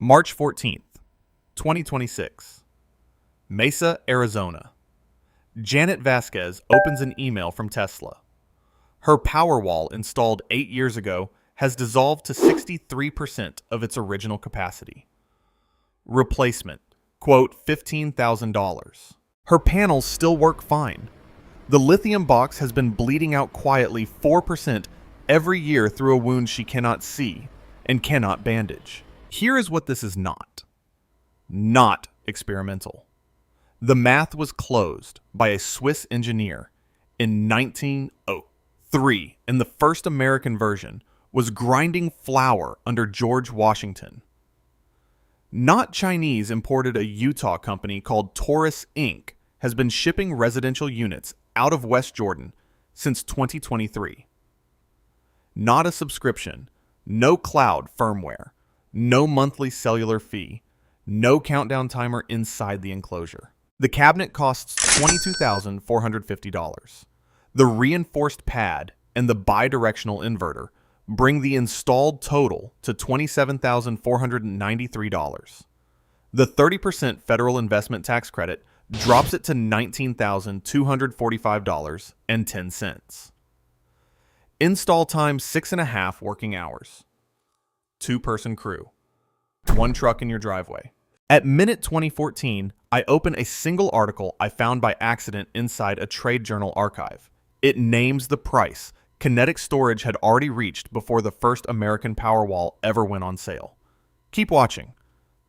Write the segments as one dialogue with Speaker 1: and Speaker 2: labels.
Speaker 1: March 14th, 2026. Mesa, Arizona. Janet Vasquez opens an email from Tesla. Her Powerwall installed 8 years ago has dissolved to 63% of its original capacity. Replacement, quote, $15,000. Her panels still work fine. The lithium box has been bleeding out quietly 4% every year through a wound she cannot see and cannot bandage. Here is what this is not. Not experimental. The math was closed by a Swiss engineer in 1903, and the first American version was grinding flour under George Washington. Not Chinese imported a Utah company called Taurus Inc. has been shipping residential units out of West Jordan since 2023. Not a subscription, no cloud firmware, no monthly cellular fee, no countdown timer inside the enclosure. The cabinet costs $22,450. The reinforced pad and the bidirectional inverter bring the installed total to $27,493. The 30% federal investment tax credit drops it to $19,245.10. Install time 6.5 working hours. 2-person crew. 1 truck in your driveway. At minute 2014, I open a single article I found by accident inside a trade journal archive. It names the price kinetic storage had already reached before the first American Powerwall ever went on sale. Keep watching.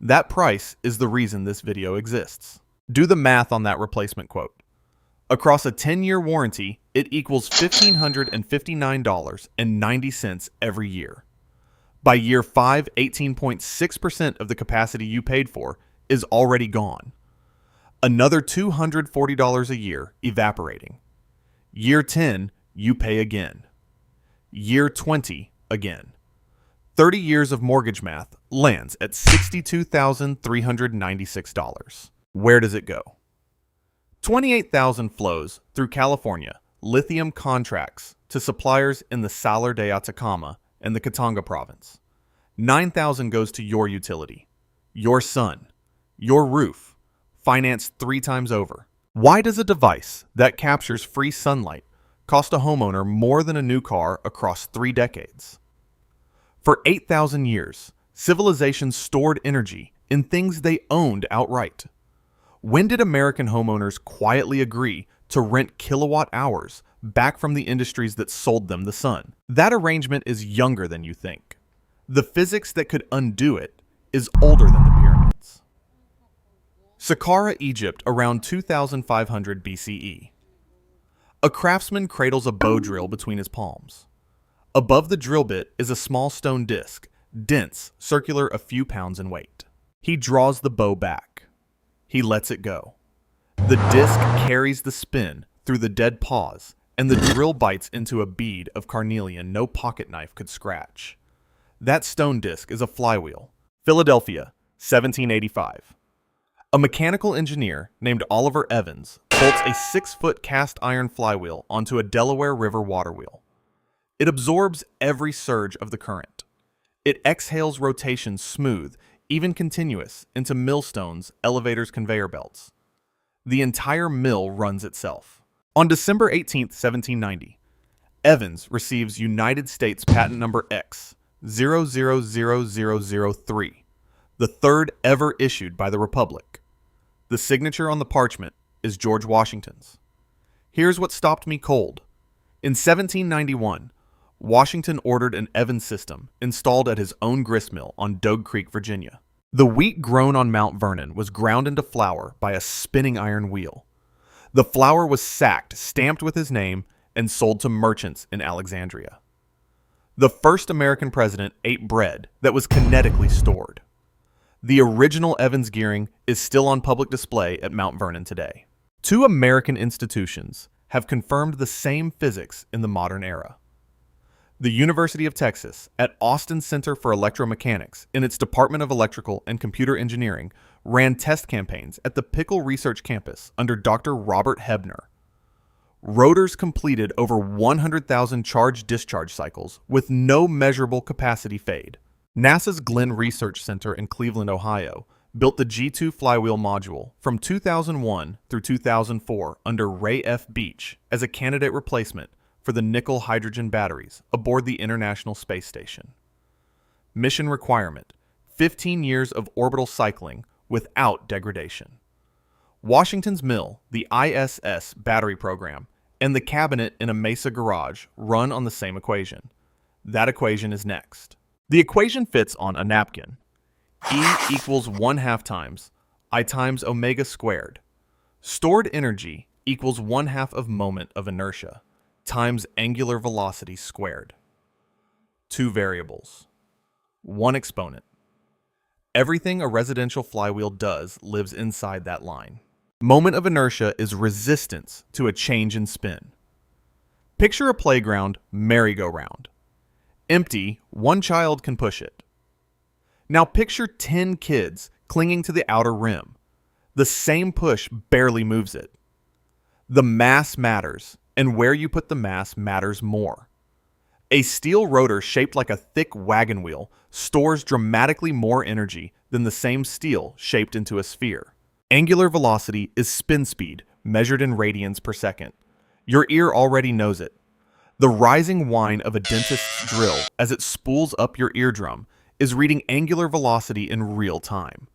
Speaker 1: That price is the reason this video exists. Do the math on that replacement quote. Across a 10-year warranty, it equals $1,559.90 every year. By year 5, 18.6% of the capacity you paid for is already gone. Another $240 a year evaporating. Year 10, you pay again. Year 20, again. 30 years of mortgage math lands at $62,396. Where does it go? 28,000 flows through California lithium contracts to suppliers in the Salar de Atacama and the Katanga province. 9,000 goes to your utility, your sun, your roof, financed 3 times over. Why does a device that captures free sunlight cost a homeowner more than a new car across 3 decades? For 8,000 years, civilizations stored energy in things they owned outright. When did American homeowners quietly agree to rent kilowatt hours back from the industries that sold them the sun? That arrangement is younger than you think. The physics that could undo it is older than the pyramids. Saqqara, Egypt, around 2500 BCE. A craftsman cradles a bow drill between his palms. Above the drill bit is a small stone disc, dense, circular, a few pounds in weight. He draws the bow back. He lets it go. The disc carries the spin through the dead pause, and the drill bites into a bead of carnelian no pocket knife could scratch. That stone disc is a flywheel. Philadelphia, 1785. A mechanical engineer named Oliver Evans bolts a 6-foot cast iron flywheel onto a Delaware River water wheel. It absorbs every surge of the current. It exhales rotation smooth, even continuous, into millstones, elevators, conveyor belts. The entire mill runs itself. On December 18, 1790, Evans receives United States Patent Number X000003, the third ever issued by the Republic. The signature on the parchment is George Washington's. Here's what stopped me cold. In 1791, Washington ordered an Evans system installed at his own gristmill on Dogue Creek, Virginia. The wheat grown on Mount Vernon was ground into flour by a spinning iron wheel. The flour was sacked, stamped with his name, and sold to merchants in Alexandria. The first American president ate bread that was kinetically stored. The original Evans gearing is still on public display at Mount Vernon today. 2 American institutions have confirmed the same physics in the modern era. The University of Texas at Austin Center for Electromechanics in its Department of Electrical and Computer Engineering ran test campaigns at the Pickle Research Campus under Dr. Robert Hebner. Rotors completed over 100,000 charge-discharge cycles with no measurable capacity fade. NASA's Glenn Research Center in Cleveland, Ohio, built the G2 Flywheel module from 2001 through 2004 under Ray F. Beach as a candidate replacement for the nickel hydrogen batteries aboard the International Space Station. Mission requirement: 15 years of orbital cycling without degradation. Washington's Mill, the ISS battery program, and the cabinet in a Mesa garage run on the same equation. That equation is next. The equation fits on a napkin. E equals 1/2 times I times omega squared. Stored energy equals 1/2 of moment of inertia times angular velocity squared. Two variables. One exponent. Everything a residential flywheel does lives inside that line. Moment of inertia is resistance to a change in spin. Picture a playground merry-go-round. Empty, one child can push it. Now picture 10 kids clinging to the outer rim. The same push barely moves it. The mass matters, and where you put the mass matters more. A steel rotor shaped like a thick wagon wheel stores dramatically more energy than the same steel shaped into a sphere. Angular velocity is spin speed, measured in radians per second. Your ear already knows it. The rising whine of a dentist's drill as it spools up your eardrum is reading angular velocity in real time.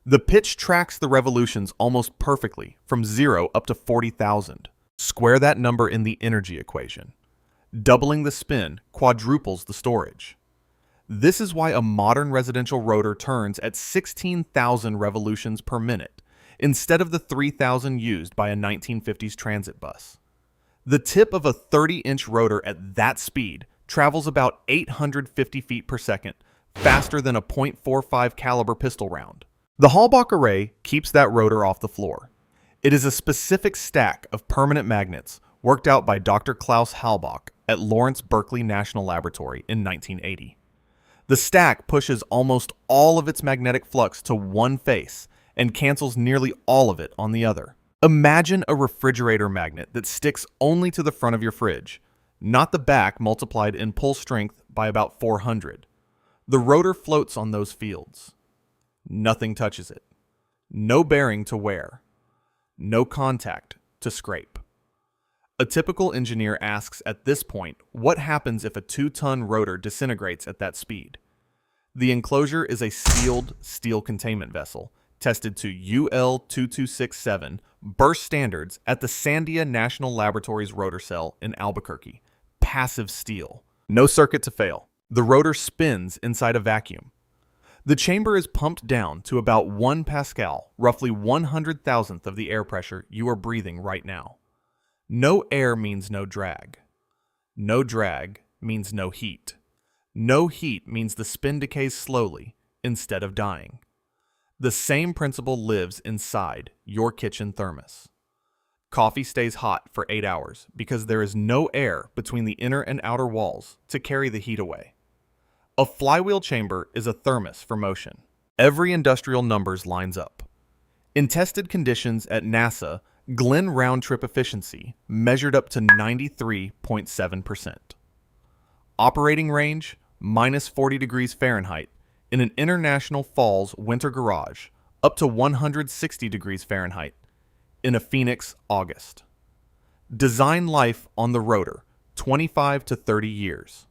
Speaker 1: The pitch tracks the revolutions almost perfectly from 0 up to 40,000. Square that number in the energy equation. Doubling the spin quadruples the storage. This is why a modern residential rotor turns at 16,000 revolutions per minute instead of the 3,000 used by a 1950s transit bus. The tip of a 30-inch rotor at that speed travels about 850 feet per second, faster than a .45 caliber pistol round. The Halbach array keeps that rotor off the floor. It is a specific stack of permanent magnets worked out by Dr. Klaus Halbach at Lawrence Berkeley National Laboratory in 1980. The stack pushes almost all of its magnetic flux to one face and cancels nearly all of it on the other. Imagine a refrigerator magnet that sticks only to the front of your fridge, not the back multiplied in pull strength by about 400. The rotor floats on those fields. Nothing touches it. No bearing to wear. No contact to scrape. A typical engineer asks at this point what happens if a 2-ton rotor disintegrates at that speed. The enclosure is a sealed steel containment vessel tested to UL 2267 burst standards at the Sandia National Laboratories rotor cell in Albuquerque. Passive steel. No circuit to fail. The rotor spins inside a vacuum. The chamber is pumped down to about 1 Pascal, roughly 100,000th of the air pressure you are breathing right now. No air means no drag. No drag means no heat. No heat means the spin decays slowly instead of dying. The same principle lives inside your kitchen thermos. Coffee stays hot for 8 hours because there is no air between the inner and outer walls to carry the heat away. A flywheel chamber is a thermos for motion. Every industrial numbers lines up. In tested conditions at NASA, Glenn round-trip efficiency measured up to 93.7%. Operating range, minus 40 degrees Fahrenheit, in an International Falls winter garage, up to 160 degrees Fahrenheit, in a Phoenix August. Design life on the rotor, 25 to 30 years.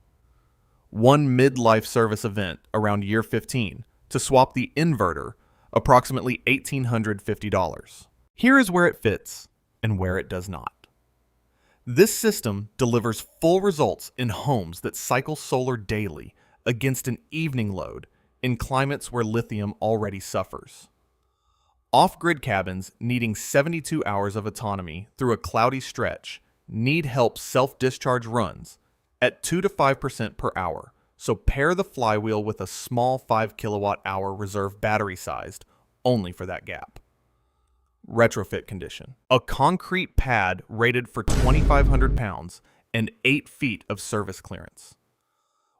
Speaker 1: One mid-life service event around year 15 to swap the inverter, approximately $1,850. Here is where it fits and where it does not. This system delivers full results in homes that cycle solar daily against an evening load in climates where lithium already suffers. Off-grid cabins needing 72 hours of autonomy through a cloudy stretch need help self-discharge runs at 2 to 5% per hour, so pair the flywheel with a small 5 kilowatt-hour reserve battery-sized only for that gap. Retrofit condition. A concrete pad rated for 2,500 pounds and 8 feet of service clearance.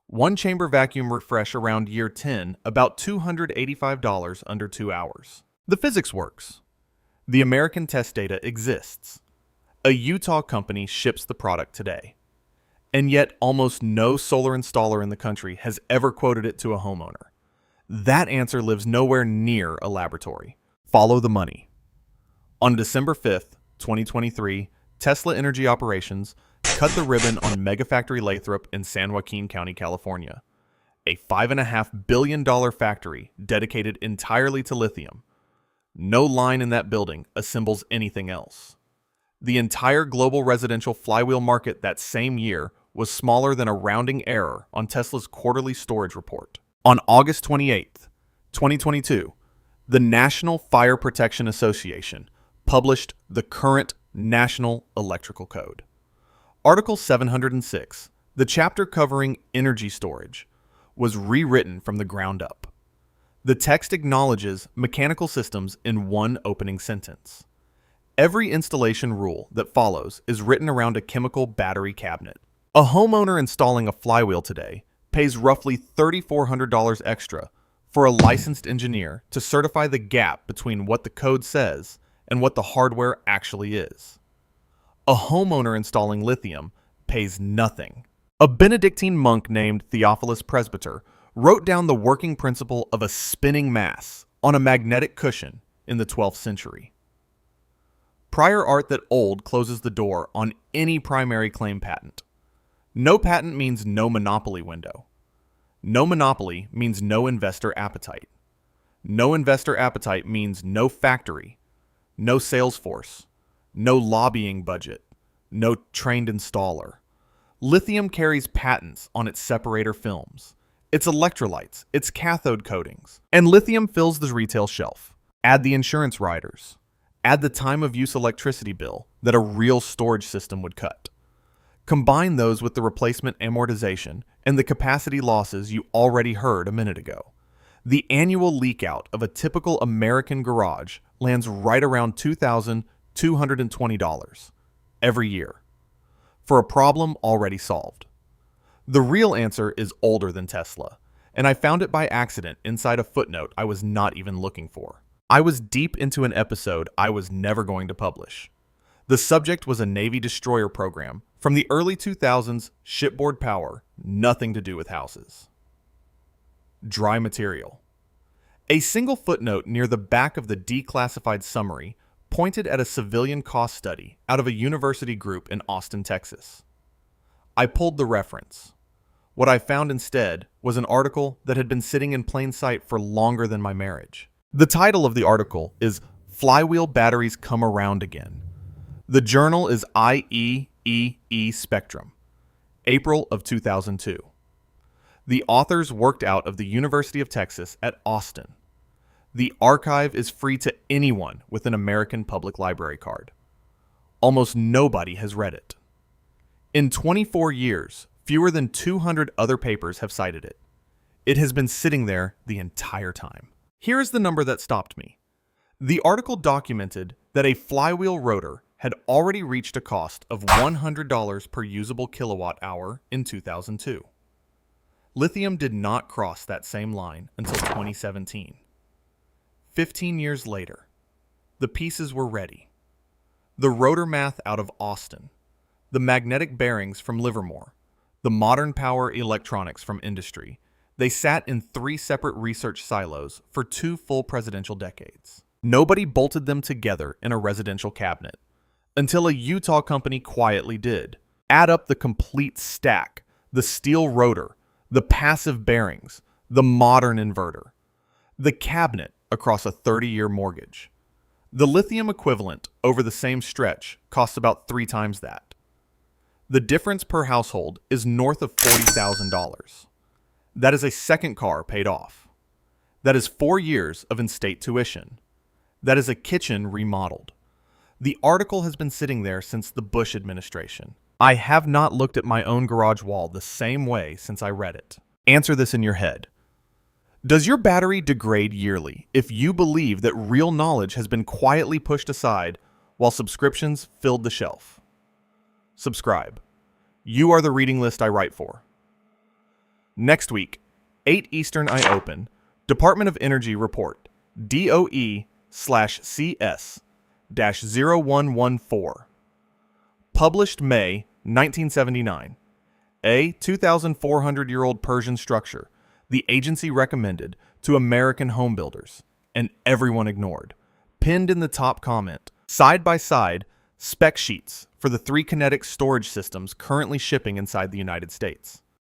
Speaker 1: One chamber vacuum refresh around year 10, about $285 under 2 hours. The physics works. The American test data exists. A Utah company ships the product today. and yet almost no solar installer in the country has ever quoted it to a homeowner. That answer lives nowhere near a laboratory. Follow the money. On December 5th, 2023, Tesla Energy Operations cut the ribbon on Megafactory Lathrop in San Joaquin County, California, a $5.5 billion factory dedicated entirely to lithium. No line in that building assembles anything else. The entire global residential flywheel market that same year was smaller than a rounding error on Tesla's quarterly storage report. On August 28th, 2022, the National Fire Protection Association published the current National Electrical Code. Article 706, the chapter covering energy storage, was rewritten from the ground up. The text acknowledges mechanical systems in one opening sentence. Every installation rule that follows is written around a chemical battery cabinet. A homeowner installing a flywheel today pays roughly $3,400 extra for a licensed engineer to certify the gap between what the code says and what the hardware actually is. A homeowner installing lithium pays nothing. A Benedictine monk named Theophilus Presbyter wrote down the working principle of a spinning mass on a magnetic cushion in the 12th century. Prior art that old closes the door on any primary claim patent. No patent means no monopoly window. No monopoly means no investor appetite. No investor appetite means no factory, no sales force, no lobbying budget, no trained installer. Lithium carries patents on its separator films, its electrolytes, its cathode coatings, and lithium fills the retail shelf. Add the insurance riders. Add the time of use electricity bill that a real storage system would cut. Combine those with the replacement amortization and the capacity losses you already heard a minute ago. The annual leakout of a typical American garage lands right around $2,220 every year for a problem already solved. The real answer is older than Tesla, and I found it by accident inside a footnote I was not even looking for. I was deep into an episode I was never going to publish. The subject was a Navy destroyer program from the early 2000s, shipboard power, nothing to do with houses. Dry material. A single footnote near the back of the declassified summary pointed at a civilian cost study out of a university group in Austin, Texas. I pulled the reference. What I found instead was an article that had been sitting in plain sight for longer than my marriage. The title of the article is Flywheel Batteries Come Around Again. The journal is IEEE Spectrum, April of 2002. The authors worked out of the University of Texas at Austin. The archive is free to anyone with an American Public Library card. Almost nobody has read it. In 24 years, fewer than 200 other papers have cited it. It has been sitting there the entire time. Here is the number that stopped me. The article documented that a flywheel rotor had already reached a cost of $100 per usable kilowatt hour in 2002. Lithium did not cross that same line until 2017. 15 years later, the pieces were ready. The rotor math out of Austin, the magnetic bearings from Livermore, the modern power electronics from industry, they sat in 3 separate research silos for 2 full presidential decades. Nobody bolted them together in a residential cabinet, until a Utah company quietly did. Add up the complete stack, the steel rotor, the passive bearings, the modern inverter, the cabinet across a 30-year mortgage. The lithium equivalent over the same stretch costs about 3 times that. The difference per household is north of $40,000. That is a second car paid off. That is 4 years of in-state tuition. That is a kitchen remodeled. The article has been sitting there since the Bush administration. I have not looked at my own garage wall the same way since I read it. Answer this in your head. Does your battery degrade yearly if you believe that real knowledge has been quietly pushed aside while subscriptions filled the shelf? Subscribe. You are the reading list I write for. Next week, 8 Eastern I open, Department of Energy Report, DOE/CS-0114. Published May 1979. A 2,400-year-old Persian structure the agency recommended to American home builders, and everyone ignored. Pinned in the top comment, side by side, spec sheets for the 3 kinetic storage systems currently shipping inside the United States.